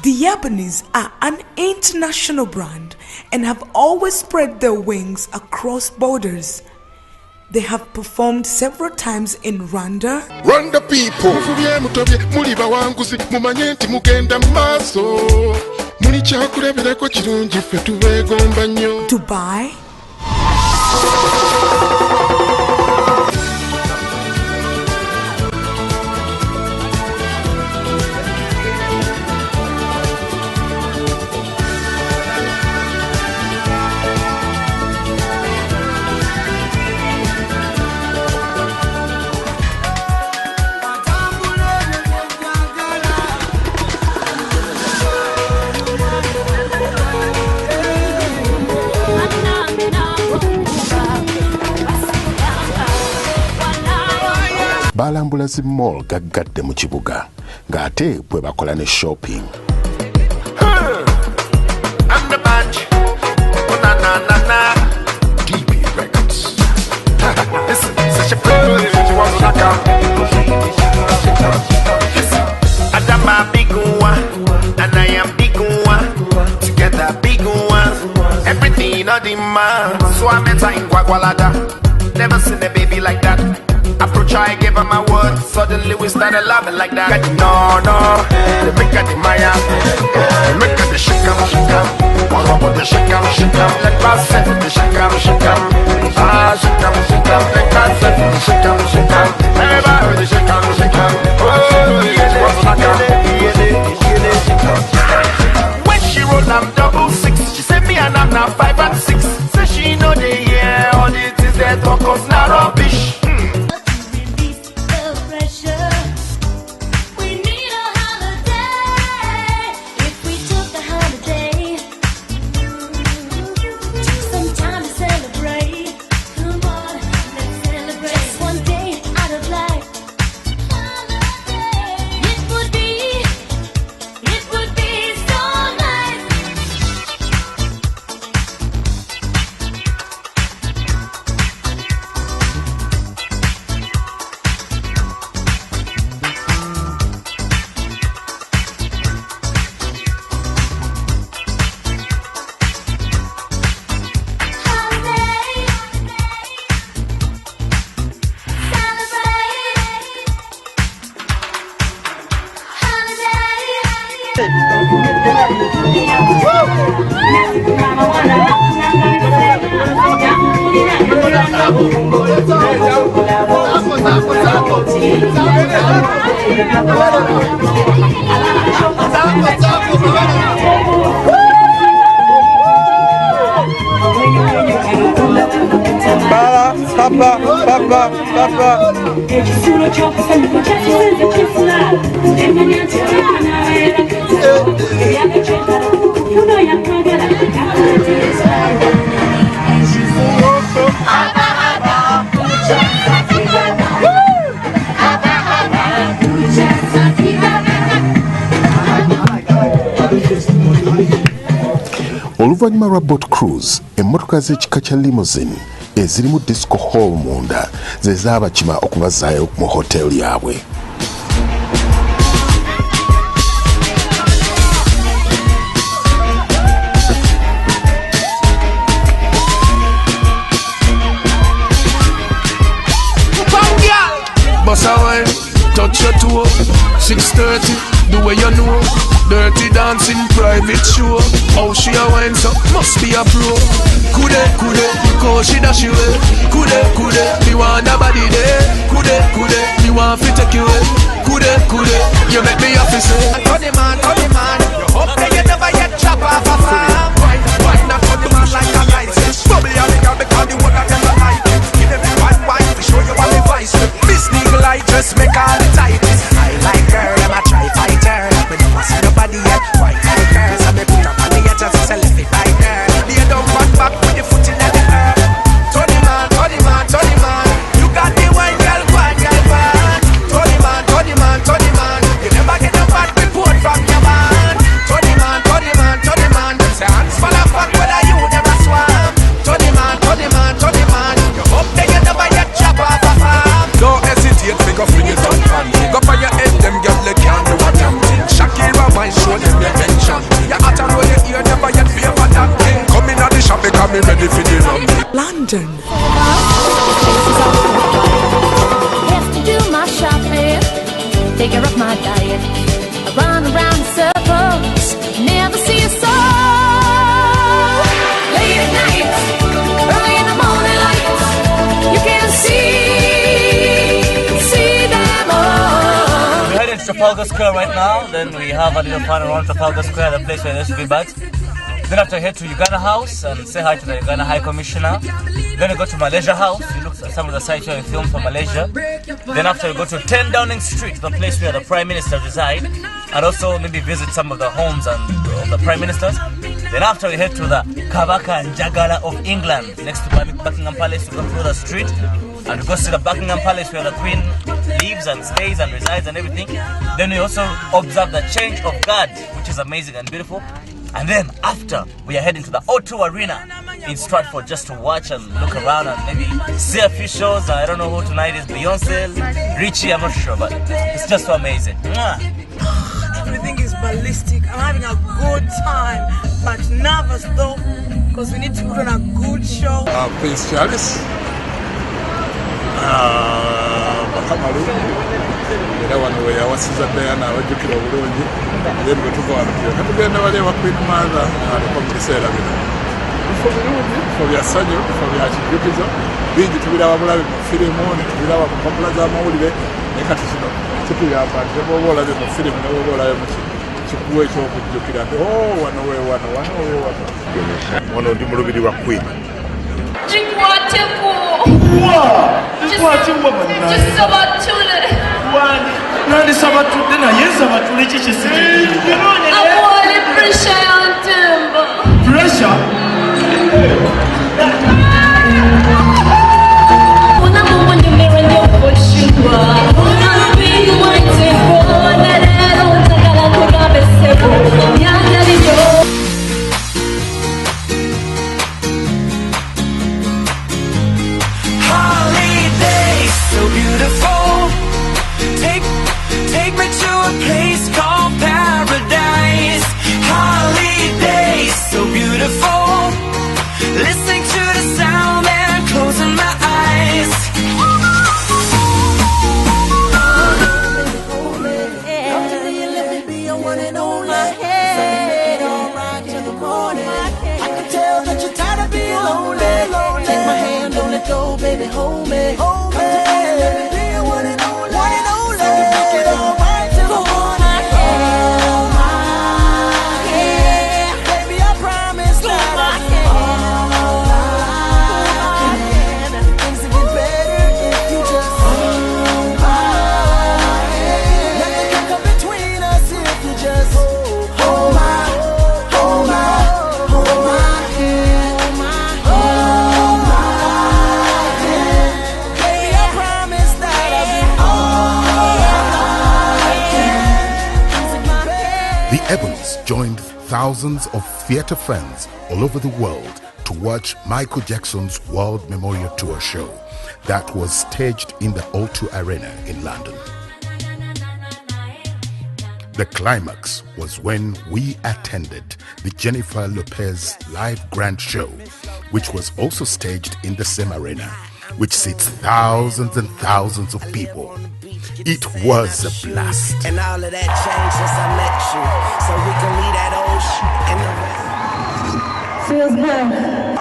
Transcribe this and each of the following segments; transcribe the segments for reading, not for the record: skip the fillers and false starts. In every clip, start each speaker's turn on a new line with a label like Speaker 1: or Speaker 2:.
Speaker 1: The Ebonies are an international brand and have always spread their wings across borders. They have performed several times in Rwanda,
Speaker 2: people,
Speaker 1: Dubai,
Speaker 3: balambula zi mall gaggadde mu kibuga ng'ate bwe bakola ne shopping.
Speaker 4: So I met her in Guagualada. Never seen a baby like that. Approach her, I gave her my word. Suddenly we started loving like that. No, the make her the Maya. The make her the shikam, shikam. All over the shikam, shikam. Let us set the shikam, shikam. Ah, shikam, shikam. Let us set the shikam, shikam. Everybody the shikam, shikam. Oh, yes, what's that? When she rolled, I'm 666. She said me and I'm now 5 and 6. Say she know the year. All it is that talk us not rubbish.
Speaker 3: Oluvannyuma lwa boat cruise, emmotoka z'ekika kya limousine ezirimu disco hall munda ze zaabakima okubazaayo mu hoteli yaabwe.
Speaker 5: Touch your toe, 6:30, the way you know. Dirty dancing, private show. How she a wine so, must be a pro. Coulda, cause she dash you away. Coulda, me want a body there. Coulda, me want to take you away. Coulda, you make me happy say. Tony man, you hope that you never yet chop off a farm. Why not cut the man like a license? Bubble your nigga because the one that never like it. Give everyone wine to show you what the vice. Miss Legal, I just make all the tightest. I like her, I'm a try fighter. But never see nobody yet. Why like her? So me put up on the edge and say left it right there. Lay down back with the foot in the air. Tony man, you got the wine, girl, go on, girl, man. Tony man.
Speaker 2: of my diet. I run around in circles, never see a soul. Late at night, early in the morning light, you can see them all.
Speaker 6: We're heading to Trafalgar Square right now. Then we have a little fun around Trafalgar Square, the place where there should be bags. Then after we head to Uganda House and say hi to the Uganda High Commissioner. Then we go to Malaysia House. We look at some of the sites where we film for Malaysia. Then after we go to 10 Downing Street, the place where the Prime Minister reside, and also maybe visit some of the homes and of the Prime Ministers. Then after we head to the Kabaka and Jagala of England, next to Buckingham Palace, we go through the street and we go see the Buckingham Palace where the Queen lives and stays and resides and everything. Then we also observe the change of guard, which is amazing and beautiful. And then after, we are heading to the O2 Arena in Stratford just to watch and look around and maybe see a few shows. I don't know who tonight is, Beyonce, Richie, I'm not sure, but it's just so amazing.
Speaker 7: Everything is ballistic. I'm having a good time, but nervous though, because we need to put on a good show.
Speaker 8: Prince Charles, era wano we yawasiza Diana abajjukira obulungi then bwe tuva wano tulyoka tugenda wali ewa Queen Mother aliko mu biseera bino bifo birungi bifo bya ssanyu bifo bya kijjukizo bingi tubiraba bulabi mu firimu ne tubiraba mu mpapula z'amawulire naye kati kino kituyamba nti ne bw'oba olabye mu firimu ne bw'oba olabye mu kikuwa ekyokujjukira nti wano ndi mu lubiri lwa Queen.
Speaker 9: Nandisabatudde naye nsabatule kikisikiririra.
Speaker 2: Amore, pressure on tempo.
Speaker 9: Pressure?
Speaker 2: When I'm on your mirror and you're for sure. I've been waiting for that. I don't think I'll put up a second. Yeah,
Speaker 10: holidays so beautiful. Take me to a place called paradise. Holidays so beautiful. Listening to the sound and closing my eyes.
Speaker 11: Come to me and let me be your one and only. Say all right till the morning. I can tell that you're tired of being lonely. Take my hand, don't let go, baby, hold me. Come to me and let me be your one and only.
Speaker 3: Ebonies joined thousands of theatre friends all over the world to watch Michael Jackson's World Memorial Tour show that was staged in the O2 Arena in London. The climax was when we attended the Jennifer Lopez live grand show, which was also staged in the same arena, which seats thousands and thousands of people. It was a blast.
Speaker 11: And all of that changed since I met you, so we can leave that old shit and the rest. Feels good.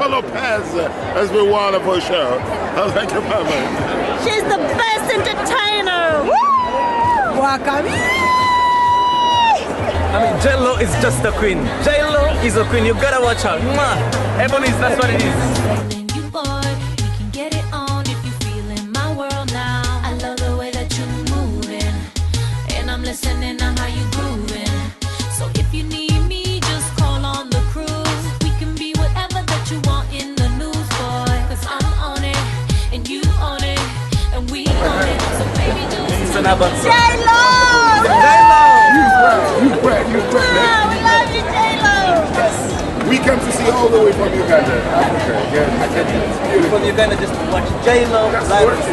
Speaker 8: Jennifer Lopez has been wonderful show. Thank you very much.
Speaker 12: She's the best entertainer. Woo! Welcome.
Speaker 6: I mean, J-Lo is just a queen. J-Lo is a queen. You gotta watch her. Mwah. Ebonies, that's what it is.
Speaker 2: You boy, you can get it on if you feel in my world now. I love the way that you're moving, and I'm listening to how you grooving. So if you need me, just call on the crew. We can be whatever that you want in the news, boy. Cause I'm on it, and you on it, and we on it. So baby, just
Speaker 12: J-Lo!
Speaker 8: You great.
Speaker 12: We love you, J-Lo!
Speaker 8: We come to see all the way from Uganda.
Speaker 6: From Uganda, just to watch J-Lo live.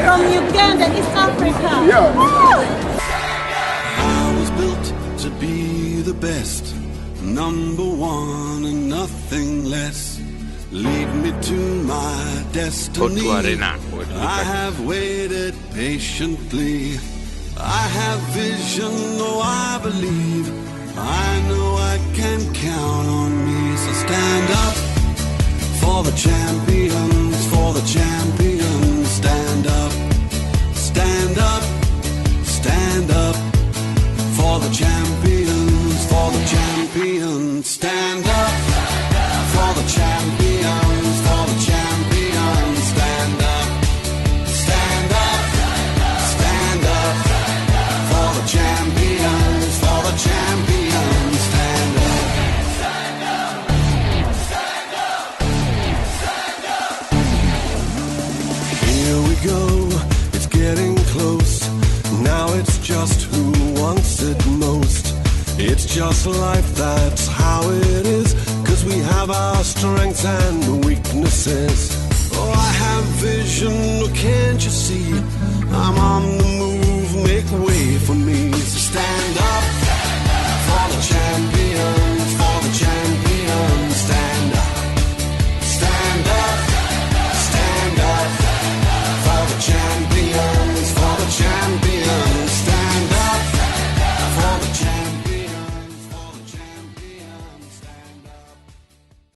Speaker 12: From Uganda, East Africa.
Speaker 8: Yeah.
Speaker 13: I was built to be the best, number one and nothing less. Lead me to my destiny. I have waited patiently. I have vision, oh I believe. I know I can count on me. So stand up for the champions, for the champions. Stand up, stand up, stand up for the champions, for the champions. Stand up for the champions, for the champions. Stand up, stand up, stand up for the champions, for the champions. Stand up. Here we go, it's getting close. Now it's just who wants it most. It's just life, that's how it is. Cause we have our strengths and weaknesses. Oh, I have vision, oh, can't you see? I'm on the move, make way for me. So stand up